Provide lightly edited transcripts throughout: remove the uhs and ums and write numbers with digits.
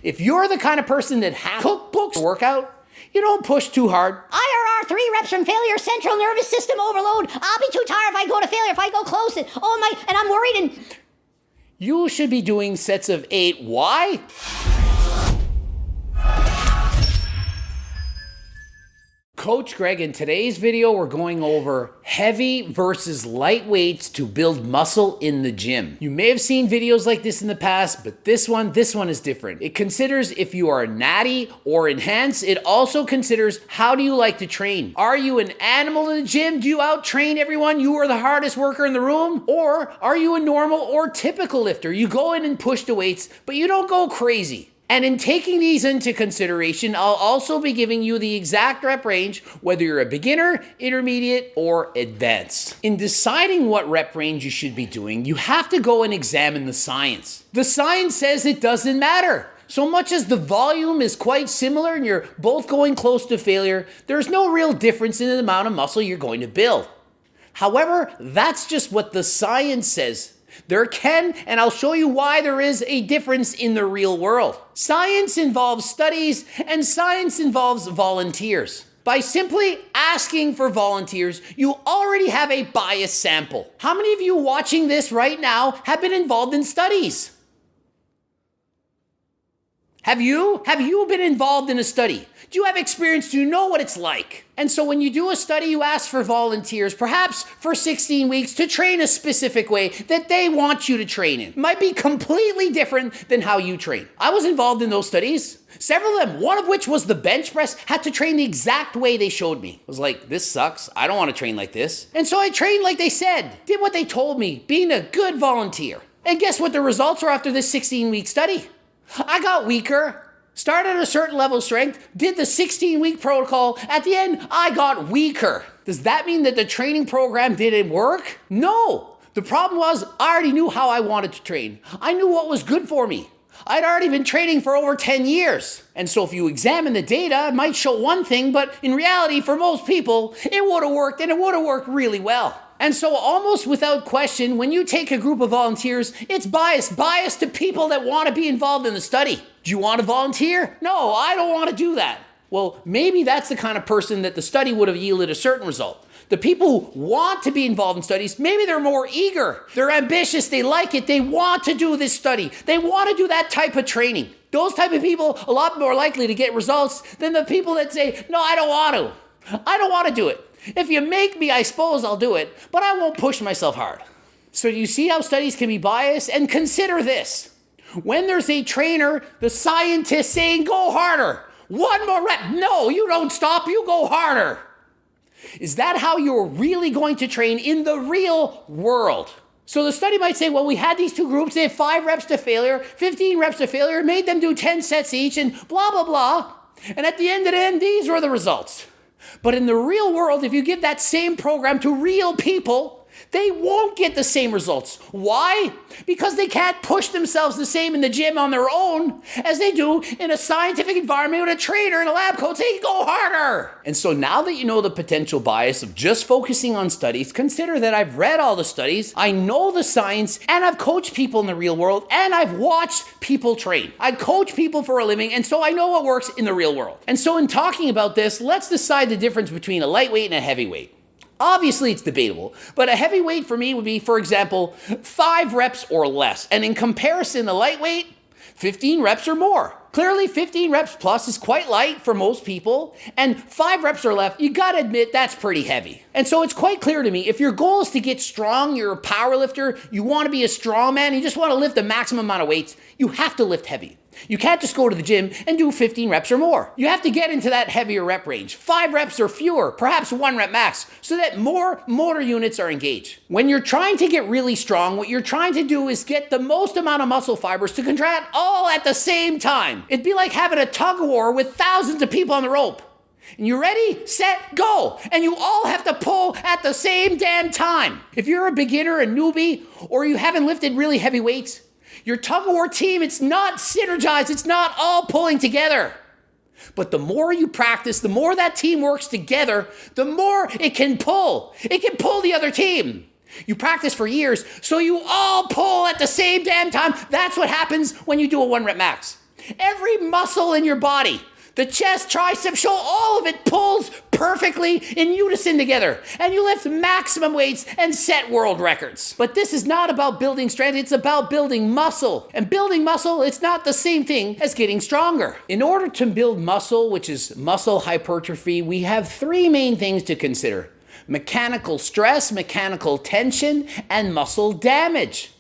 If you're the kind of person that has cookbooks workout, you don't push too hard. IRR, 3 reps from failure, central nervous system overload. I'll be too tired if I go to failure, if I go close. And I'm worried and... You should be doing sets of 8. Why? Coach Greg, in today's video, we're going over heavy versus light weights to build muscle in the gym. You may have seen videos like this in the past, but this one is different. It considers if you are natty or enhanced. It also considers how do you like to train. Are you an animal in the gym? Do you out-train everyone? You are the hardest worker in the room? Or are you a normal or typical lifter? You go in and push the weights, but you don't go crazy. And in taking these into consideration, I'll also be giving you the exact rep range, whether you're a beginner, intermediate, or advanced. In deciding what rep range you should be doing, you have to go and examine the science. The science says it doesn't matter. So much as the volume is quite similar and you're both going close to failure, there's no real difference in the amount of muscle you're going to build. However, that's just what the science says. There can, and I'll show you why there is a difference in the real world. Science involves studies, and science involves volunteers. By simply asking for volunteers, you already have a biased sample. How many of you watching this right now have been involved in studies? Have you been involved in a study? Do you have experience? Do you know what it's like? And so when you do a study, you ask for volunteers, perhaps for 16 weeks, to train a specific way that they want you to train in. It might be completely different than how you train. I was involved in those studies. Several of them, one of which was the bench press, had to train the exact way they showed me. I was like, this sucks. I don't want to train like this. And so I trained like they said, did what they told me, being a good volunteer. And guess what the results were after this 16-week study? I got weaker, started at a certain level of strength, did the 16-week protocol. At the end, I got weaker. Does that mean that the training program didn't work? No. The problem was I already knew how I wanted to train. I knew what was good for me. I'd already been training for over 10 years. And so if you examine the data, it might show one thing, but in reality, for most people, it would have worked, and it would have worked really well. And so almost without question, when you take a group of volunteers, it's biased to people that want to be involved in the study. Do you want to volunteer? No, I don't want to do that. Well, maybe that's the kind of person that the study would have yielded a certain result. The people who want to be involved in studies, maybe they're more eager. They're ambitious. They like it. They want to do this study. They want to do that type of training. Those type of people, a lot more likely to get results than the people that say, no, I don't want to. I don't want to do it. If you make me, I suppose I'll do it, but I won't push myself hard. So you see how studies can be biased? And consider this. When there's a trainer, the scientist saying, go harder. One more rep. No, you don't stop. You go harder. Is that how you're really going to train in the real world? So the study might say, well, we had these two groups. They had 5 reps to failure, 15 reps to failure, made them do 10 sets each, and blah, blah, blah. And at the end of the end, these were the results. But in the real world, if you give that same program to real people, they won't get the same results. Why? Because they can't push themselves the same in the gym on their own as they do in a scientific environment with a trainer and a lab coat saying, go harder. And so now that you know the potential bias of just focusing on studies, consider that I've read all the studies, I know the science, and I've coached people in the real world, and I've watched people train. I coach people for a living, and so I know what works in the real world. And so in talking about this, let's decide the difference between a lightweight and a heavyweight. Obviously, it's debatable, but a heavyweight for me would be, for example, 5 reps or less. And in comparison, a lightweight, 15 reps or more. Clearly, 15 reps plus is quite light for most people, and 5 reps or less, you gotta admit that's pretty heavy. And so it's quite clear to me, if your goal is to get strong, you're a power lifter, you wanna be a strong man, you just wanna lift the maximum amount of weights, you have to lift heavy. You can't just go to the gym and do 15 reps or more. You have to get into that heavier rep range, 5 reps or fewer, perhaps 1 rep max, so that more motor units are engaged. When you're trying to get really strong, what you're trying to do is get the most amount of muscle fibers to contract all at the same time. It'd be like having a tug of war with thousands of people on the rope. And you ready, set, go. And you all have to pull at the same damn time. If you're a beginner, a newbie, or you haven't lifted really heavy weights, your tug-of-war team, it's not synergized. It's not all pulling together. But the more you practice, the more that team works together, the more it can pull. It can pull the other team. You practice for years, so you all pull at the same damn time. That's what happens when you do a 1 rep max. Every muscle in your body, the chest, tricep, shoulder, all of it pulls perfectly in unison together. And you lift maximum weights and set world records. But this is not about building strength, it's about building muscle. And building muscle, it's not the same thing as getting stronger. In order to build muscle, which is muscle hypertrophy, we have three main things to consider: mechanical stress, mechanical tension, and muscle damage.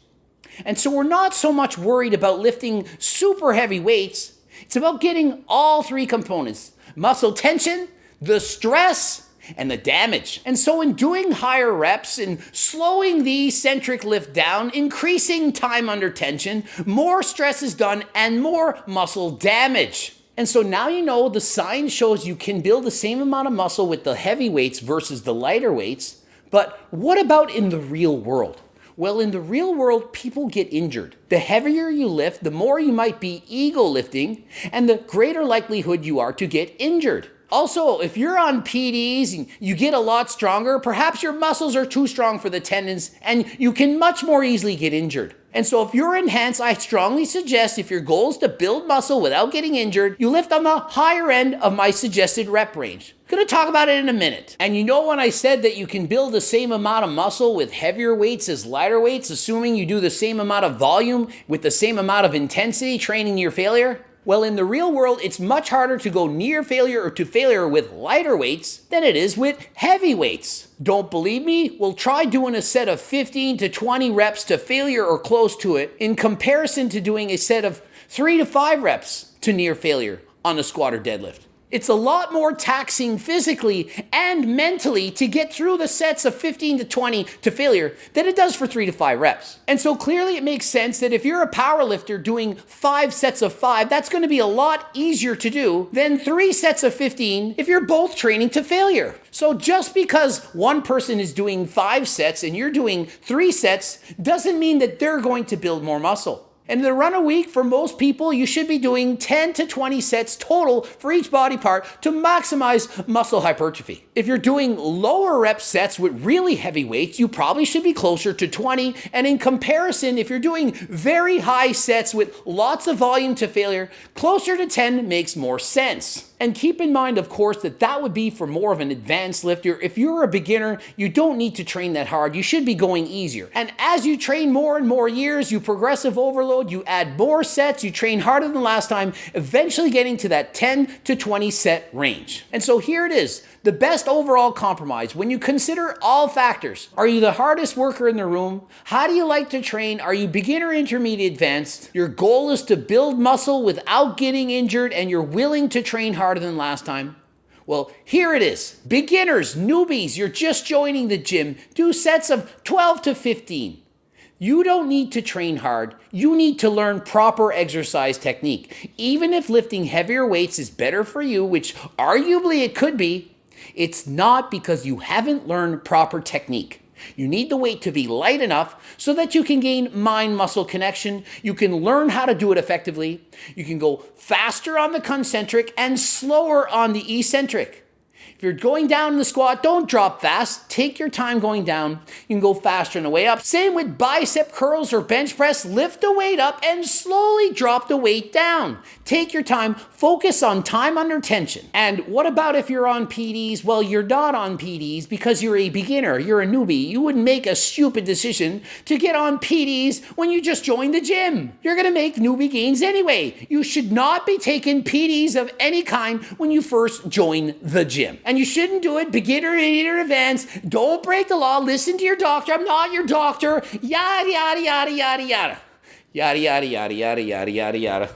And so we're not so much worried about lifting super heavy weights. It's about getting all three components: muscle tension, the stress, and the damage. And so in doing higher reps and slowing the eccentric lift down, increasing time under tension, more stress is done and more muscle damage. And so now you know the science shows you can build the same amount of muscle with the heavy weights versus the lighter weights. But what about in the real world? Well, in the real world, people get injured. The heavier you lift, the more you might be ego lifting, and the greater likelihood you are to get injured. Also, if you're on PDs and you get a lot stronger, perhaps your muscles are too strong for the tendons and you can much more easily get injured. And so if you're enhanced, I strongly suggest, if your goal is to build muscle without getting injured, you lift on the higher end of my suggested rep range. Gonna talk about it in a minute. And you know when I said that you can build the same amount of muscle with heavier weights as lighter weights, assuming you do the same amount of volume with the same amount of intensity training near failure? Well, in the real world, it's much harder to go near failure or to failure with lighter weights than it is with heavy weights. Don't believe me? Well, try doing a set of 15 to 20 reps to failure or close to it in comparison to doing a set of 3 to 5 reps to near failure on a squat or deadlift. It's a lot more taxing physically and mentally to get through the sets of 15 to 20 to failure than it does for 3 to 5 reps. And so clearly it makes sense that if you're a power lifter doing 5 sets of 5, that's going to be a lot easier to do than 3 sets of 15 if you're both training to failure. So just because one person is doing 5 sets and you're doing 3 sets doesn't mean that they're going to build more muscle. And in the run a week, for most people, you should be doing 10 to 20 sets total for each body part to maximize muscle hypertrophy. If you're doing lower rep sets with really heavy weights, you probably should be closer to 20. And in comparison, if you're doing very high sets with lots of volume to failure, closer to 10 makes more sense. And keep in mind, of course, that that would be for more of an advanced lifter. If you're a beginner, you don't need to train that hard. You should be going easier. And as you train more and more years, you progressive overload, you add more sets, you train harder than last time, eventually getting to that 10 to 20 set range. And so here it is, the best overall compromise. When you consider all factors, are you the hardest worker in the room? How do you like to train? Are you beginner, intermediate, advanced? Your goal is to build muscle without getting injured and you're willing to train harder than last time? Well, here it is. Beginners, newbies, you're just joining the gym. Do sets of 12 to 15. You don't need to train hard. You need to learn proper exercise technique. Even if lifting heavier weights is better for you, which arguably it could be, it's not because you haven't learned proper technique. You need the weight to be light enough so that you can gain mind-muscle connection. You can learn how to do it effectively. You can go faster on the concentric and slower on the eccentric. If you're going down in the squat, don't drop fast. Take your time going down. You can go faster on the way up. Same with bicep curls or bench press. Lift the weight up and slowly drop the weight down. Take your time. Focus on time under tension. And what about if you're on PDs? Well, you're not on PDs because you're a beginner. You're a newbie. You wouldn't make a stupid decision to get on PDs when you just joined the gym. You're going to make newbie gains anyway. You should not be taking PDs of any kind when you first join the gym. And you shouldn't do it, beginner, intermediate, advanced. Don't break the law. Listen to your doctor. I'm not your doctor. Yada, yada, yada, yada, yada. Yada, yada, yada, yada, yada, yada, yada.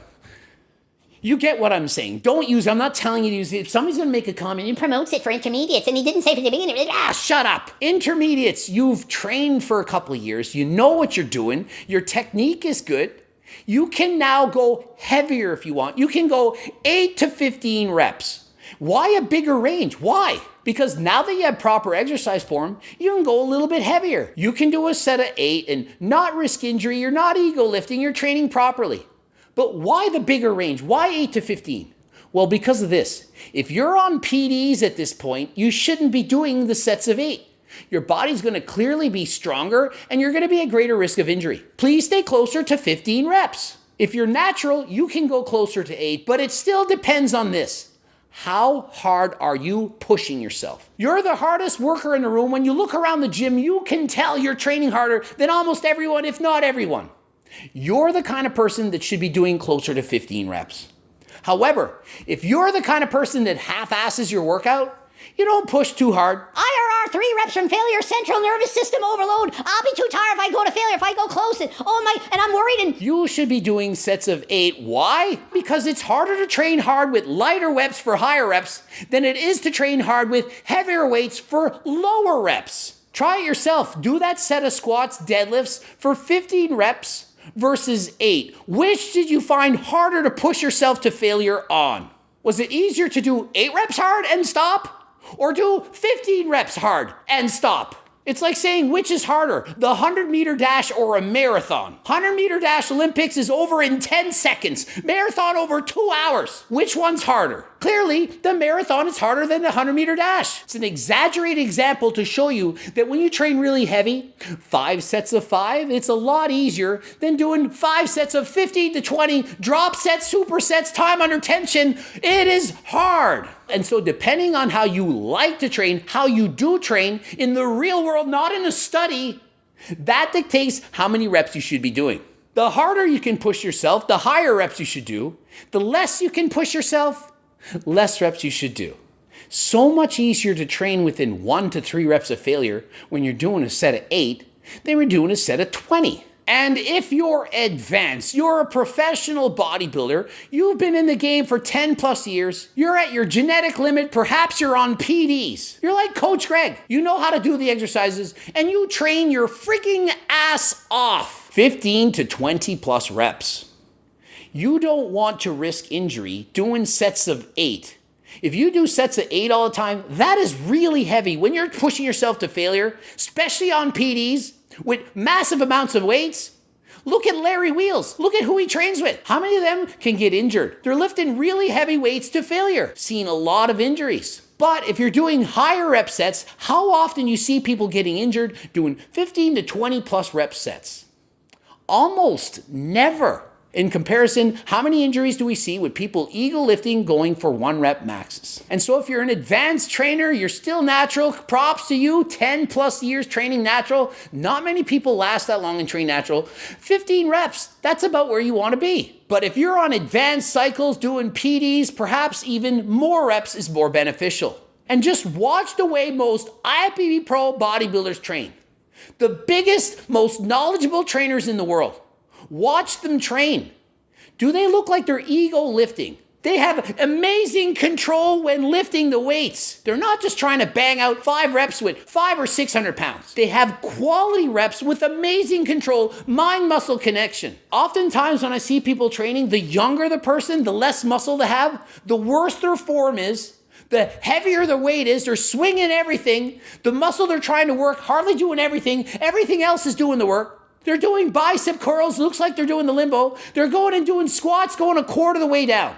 You get what I'm saying. Don't use it. I'm not telling you to use it. If somebody's going to make a comment, He promotes it for intermediates, and he didn't say for the beginners. shut up. Intermediates, you've trained for a couple of years. You know what you're doing. Your technique is good. You can now go heavier if you want. You can go 8 to 15 reps. Why a bigger range? Why? Because now that you have proper exercise form, you can go a little bit heavier. You can do a set of 8 and not risk injury. You're not ego lifting. You're training properly. But why the bigger range? Why 8 to 15? Well, because of this. If you're on PDs at this point, you shouldn't be doing the sets of 8. Your body's going to clearly be stronger and you're going to be at greater risk of injury. Please stay closer to 15 reps. If you're natural, you can go closer to 8, but it still depends on this. How hard are you pushing yourself? You're the hardest worker in the room. When you look around the gym, you can tell you're training harder than almost everyone, if not everyone. You're the kind of person that should be doing closer to 15 reps. However, if you're the kind of person that half-asses your workout, you don't push too hard. IRR, 3 reps from failure, central nervous system overload. I'll be too tired if I go to failure, if I go close. And I'm worried. And you should be doing sets of 8. Why? Because it's harder to train hard with lighter reps for higher reps than it is to train hard with heavier weights for lower reps. Try it yourself. Do that set of squats, deadlifts for 15 reps versus 8. Which did you find harder to push yourself to failure on? Was it easier to do 8 reps hard and stop? Or do 15 reps hard and stop? It's like saying which is harder, the 100-meter dash or a marathon. 100-meter dash Olympics is over in 10 seconds. Marathon over 2 hours. Which one's harder? Clearly, the marathon is harder than the 100-meter dash. It's an exaggerated example to show you that when you train really heavy, 5 sets of 5, it's a lot easier than doing 5 sets of 15 to 20 drop sets, supersets, time under tension. It is hard. And so depending on how you like to train, how you do train in the real world, not in a study, that dictates how many reps you should be doing. The harder you can push yourself, the higher reps you should do. The less you can push yourself, less reps you should do. So much easier to train within 1 to 3 reps of failure when you're doing a set of 8 than we're doing a set of 20. And if you're advanced, you're a professional bodybuilder, you've been in the game for 10 plus years, you're at your genetic limit, perhaps you're on PDs. You're like Coach Greg. You know how to do the exercises and you train your freaking ass off. 15 to 20 plus reps. You don't want to risk injury doing sets of 8. If you do sets of 8 all the time, that is really heavy. When you're pushing yourself to failure, especially on PDs, with massive amounts of weights, look at Larry Wheels. Look at who he trains with. How many of them can get injured? They're lifting really heavy weights to failure. Seen a lot of injuries. But if you're doing higher rep sets, how often you see people getting injured doing 15 to 20 plus rep sets? Almost never. In comparison, how many injuries do we see with people ego lifting going for 1 rep maxes? And so if you're an advanced trainer, you're still natural, props to you, 10 plus years training natural. Not many people last that long and train natural. 15 reps, that's about where you want to be. But if you're on advanced cycles doing PDs, perhaps even more reps is more beneficial. And just watch the way most IFBB Pro bodybuilders train. The biggest, most knowledgeable trainers in the world. Watch them train. Do they look like they're ego lifting? They have amazing control when lifting the weights. They're not just trying to bang out 5 reps with 500 or 600 pounds. They have quality reps with amazing control, mind-muscle connection. Oftentimes when I see people training, the younger the person, the less muscle they have, the worse their form is, the heavier the weight is, they're swinging everything. The muscle they're trying to work, hardly doing everything. Everything else is doing the work. They're doing bicep curls, looks like they're doing the limbo. They're going and doing squats, going a quarter of the way down.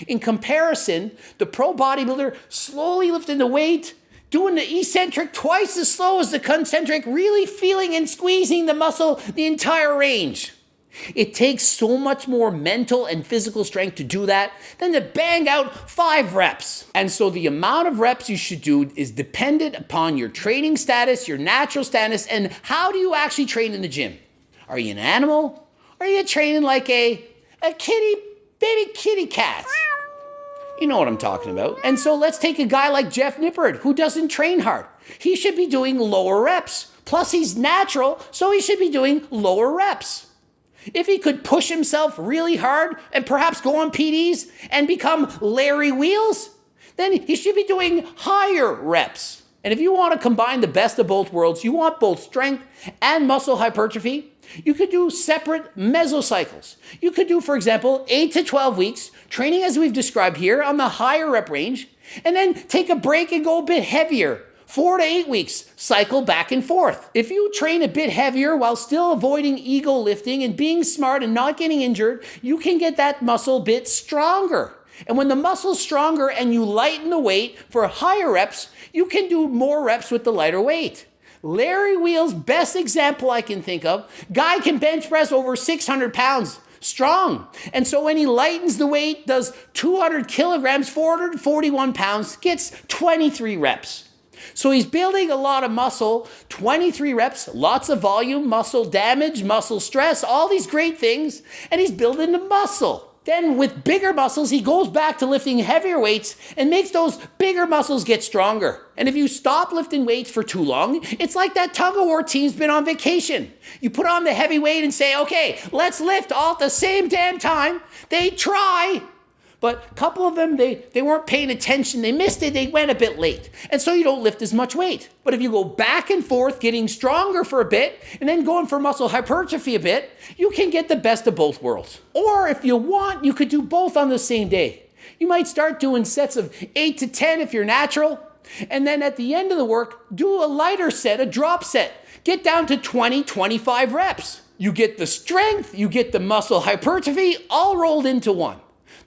In comparison, the pro bodybuilder slowly lifting the weight, doing the eccentric twice as slow as the concentric, really feeling and squeezing the muscle the entire range. It takes so much more mental and physical strength to do that than to bang out 5 reps. And so the amount of reps you should do is dependent upon your training status, your natural status, and how do you actually train in the gym? Are you an animal? Or are you training like a baby kitty cat? You know what I'm talking about. And so let's take a guy like Jeff Nippard, who doesn't train hard. He should be doing lower reps. Plus he's natural, so he should be doing lower reps. If he could push himself really hard and perhaps go on PDs and become Larry Wheels, then he should be doing higher reps. And if you want to combine the best of both worlds, you want both strength and muscle hypertrophy, you could do separate mesocycles. You could do, for example, 8 to 12 weeks, training as we've described here on the higher rep range, and then take a break and go a bit heavier. 4 to 8 weeks, cycle back and forth. If you train a bit heavier while still avoiding ego lifting and being smart and not getting injured, you can get that muscle a bit stronger. And when the muscle's stronger and you lighten the weight for higher reps, you can do more reps with the lighter weight. Larry Wheels, best example I can think of. Guy can bench press over 600 pounds. strong. And so when he lightens the weight, does 200 kilograms, 441 pounds, gets 23 reps. So he's building a lot of muscle, 23 reps, lots of volume, muscle damage, muscle stress, all these great things, and he's building the muscle. Then with bigger muscles, he goes back to lifting heavier weights and makes those bigger muscles get stronger. And if you stop lifting weights for too long, it's like that tug-of-war team's been on vacation. You put on the heavy weight and say, okay, let's lift all at the same damn time. They try. But a couple of them, they weren't paying attention. They missed it. They went a bit late. And so you don't lift as much weight. But if you go back and forth, getting stronger for a bit, and then going for muscle hypertrophy a bit, you can get the best of both worlds. Or if you want, you could do both on the same day. You might start doing sets of 8 to 10 if you're natural. And then at the end of the work, do a lighter set, a drop set. Get down to 20, 25 reps. You get the strength, you get the muscle hypertrophy, all rolled into one.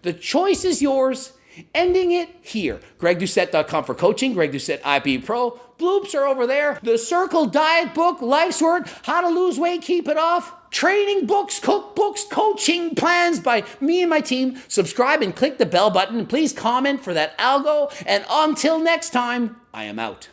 The choice is yours, ending it here. GregDoucette.com for coaching, Greg Doucette IB Pro. Bloops are over there. The Circle Diet Book, Life's Work, How to Lose Weight, Keep It Off. Training books, cookbooks, coaching plans by me and my team. Subscribe and click the bell button. Please comment for that algo. And until next time, I am out.